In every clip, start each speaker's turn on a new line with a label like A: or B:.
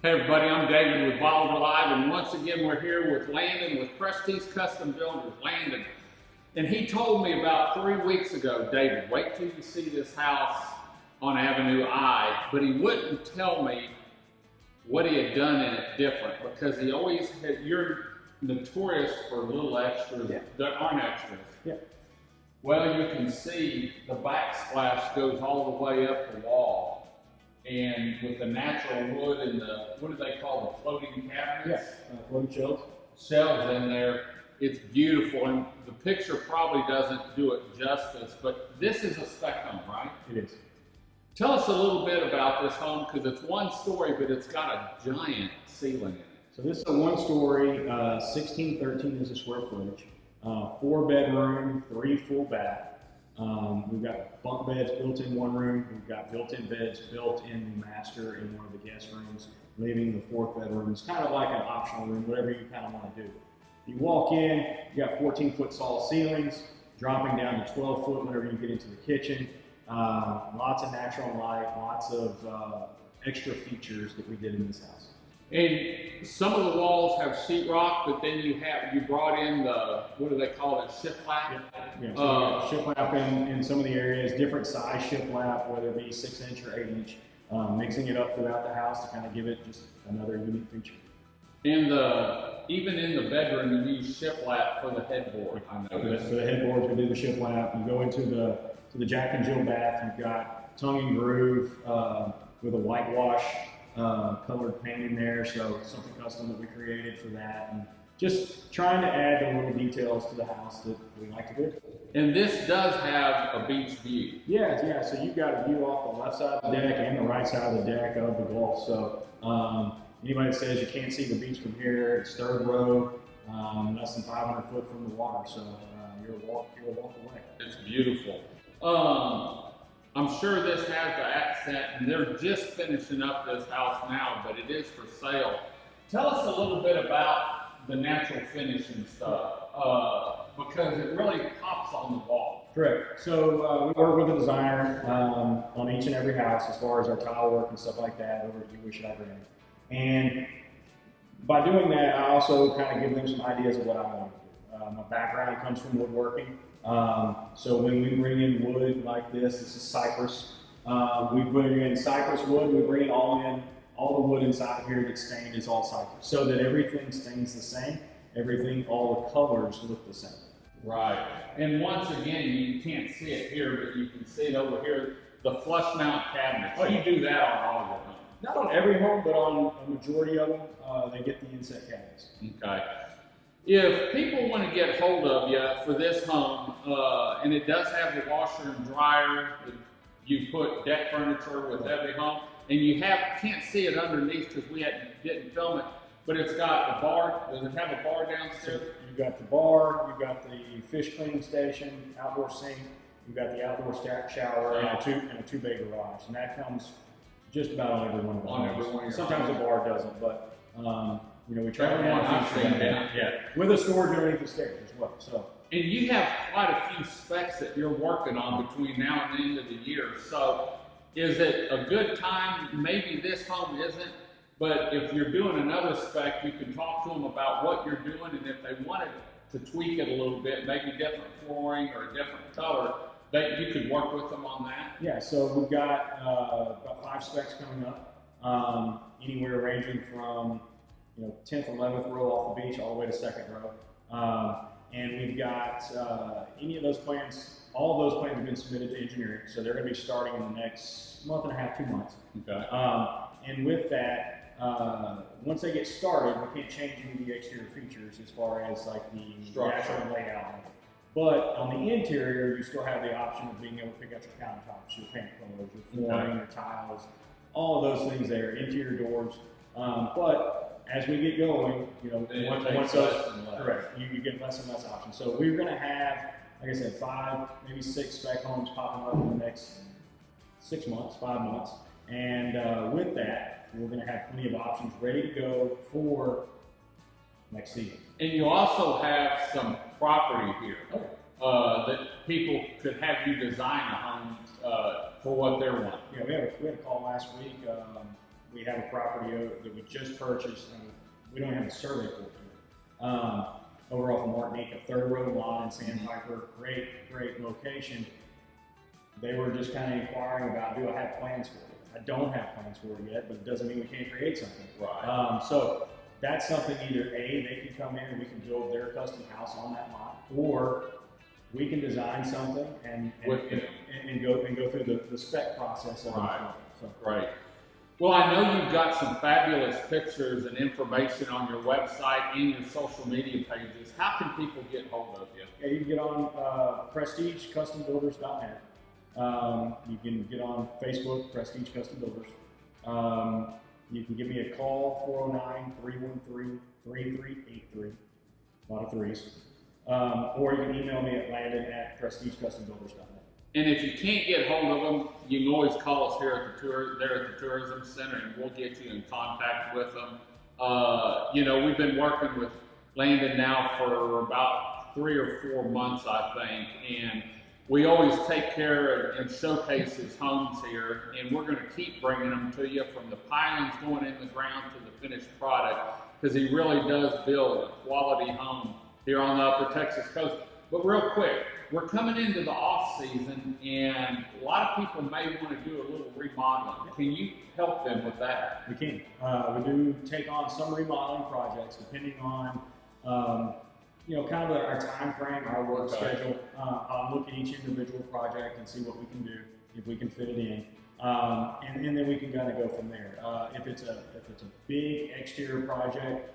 A: Hey everybody, I'm David with Bolivar Live, and once again we're here with Landon with Prestige Custom Builders, Landon. And he told me about 3 weeks ago, David, wait till you see this house on Avenue I, but he wouldn't tell me what he had done in it different, because he always had, you're notorious for little extras that aren't extras.
B: Yeah.
A: Well, you can see the backsplash goes all the way up the wall. And with the natural wood and the, what do they call the floating cabinets?
B: Yeah, floating shelves.
A: Shelves in there. It's beautiful, and the picture probably doesn't do it justice, but this is a spec home, right?
B: It is.
A: Tell us a little bit about this home, because it's one story, but it's got a giant ceiling in it.
B: So this is a one-story, 1613 is the square footage, 4-bedroom, 3 full bath. We've got bunk beds built in one room. We've got built-in beds built in the master in one of the guest rooms, leaving the 4th bedroom. It's kind of like an optional room, whatever you kind of want to do. You walk in, you got 14-foot tall ceilings, dropping down to 12-foot whenever you get into the kitchen. Lots of natural light, lots of extra features that we did in this house.
A: And some of the walls have sheetrock, but then you brought in the, what do they call it, shiplap?
B: Yeah, so shiplap in some of the areas, different size shiplap, whether it be 6-inch or 8-inch, mixing it up throughout the house to kind of give it just another unique feature.
A: And even in the bedroom, you use shiplap for the headboard, I noticed.
B: For the headboards, we do the shiplap. You go into the Jack and Jill bath, you've got tongue and groove with a whitewash colored paint in there, so something custom that we created for that, and just trying to add the little details to the house that we like to do.
A: And this does have a beach view.
B: Yeah, so you've got a view off the left side of the deck and the right side of the deck of the Gulf, so anybody that says you can't see the beach from here, it's 3rd row, less than 500 foot from the water, so you're a walk away.
A: It's beautiful. I'm sure this has the accent, and they're just finishing up this house now, but it is for sale. Tell us a little bit about the natural finishing stuff, because it really pops on the wall.
B: Correct. So we work with a designer on each and every house as far as our tile work and stuff like that over at You Wish I Ran. And by doing that, I also kind of give them some ideas of what I want to do. My background comes from woodworking. So when we bring in wood like this is cypress. We bring in cypress wood, we bring it all in, all the wood inside here that's stained is all cypress. So that everything stains the same, all the colors look the same.
A: Right. And once again, you can't see it here, but you can see it over here, the flush mount cabinets. You do that on all your homes.
B: Not on every home, but on a majority of them, they get the inset cabinets.
A: Okay. If people want to get hold of you for this home, and it does have the washer and dryer, you put deck furniture with every home, and you can't see it underneath because we didn't film it, but it's got a bar. Does it have a bar downstairs?
B: So you've got the bar, you've got the fish cleaning station, outdoor sink, you've got the outdoor shower, and a 2-bay garage, and that comes just about on every one of them. Sometimes the bar doesn't, but we try to with a storage underneath the stairs as well. So,
A: and you have quite a few specs that you're working on between now and the end of the year. So, is it a good time? Maybe this home isn't, but if you're doing another spec, you can talk to them about what you're doing, and if they wanted to tweak it a little bit, maybe different flooring or a different color, that you could work with them on that.
B: Yeah. So we've got about 5 specs coming up, anywhere ranging from 10th, 11th row off the beach all the way to 2nd row. And we've got any of those plans, all of those plans have been submitted to engineering. So they're going to be starting in the next month and a half, 2 months.
A: Okay.
B: And with that, once they get started, we can't change any of the exterior features as far as like the actual layout. But on the interior, you still have the option of being able to pick out your countertops, your paint colors, your flooring, your tiles, all of those things there, interior doors. But as we get going, once those, correct, you get less and less options. So we're going to have, like I said, 5, maybe 6 spec homes popping up in the next 6 months, 5 months. And with that, we're going to have plenty of options ready to go for next season. And
A: you also have some property here that people could have you design a home for what they're wanting.
B: Yeah, we had a call last week. we have a property that we just purchased, and we don't have a survey for it yet. Over off of Martinique, a third row lot in Sandpiper, great location. They were just kind of inquiring about, do I have plans for it? I don't have plans for it yet, but it doesn't mean we can't create something.
A: Right.
B: So that's something either A, they can come in and we can build their custom house on that lot, or we can design something and go through the spec process of it. So.
A: Right. Well, I know you've got some fabulous pictures and information on your website and your social media pages. How can people get hold of you?
B: Yeah, you can get on PrestigeCustomBuilders.net. You can get on Facebook, Prestige Custom Builders. You can give me a call, 409-313-3383, a lot of threes. Or you can email me at Landon@PrestigeCustomBuilders.net.
A: And if you can't get hold of them, you can always call us here at the Tourism Center, and we'll get you in contact with them. You know, we've been working with Landon now for about 3 or 4 months, I think, and we always take care and showcase his homes here, and we're going to keep bringing them to you, from the pilings going in the ground to the finished product, because he really does build a quality home here on the Upper Texas coast. But real quick, we're coming into the off season, and a lot of people may want to do a little remodeling. Can you help them with that?
B: We can. We do take on some remodeling projects depending on, you know, kind of our time frame, our work schedule. I'll look at each individual project and see what we can do, if we can fit it in, and then we can kind of go from there. If it's a big exterior project,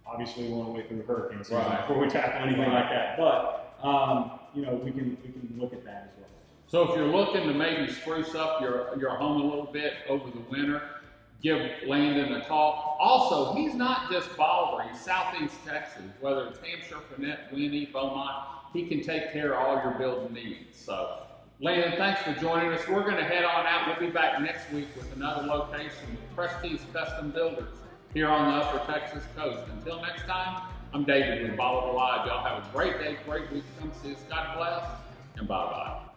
B: obviously we want to wait through hurricane season before we tackle anything like that. But you know, we can look at that as well.
A: So if you're looking to maybe spruce up your home a little bit over the winter, give Landon a call. Also, he's not just Bolivar, he's Southeast Texas, whether it's Hampshire, Gwinnett, Winnie, Beaumont, he can take care of all your building needs. So, Landon, thanks for joining us. We're going to head on out. We'll be back next week with another location with Prestige Custom Builders here on the Upper Texas coast. Until next time, I'm David with Bolivar Live. Y'all have a great day, great week. Come see us. God bless, and bye-bye.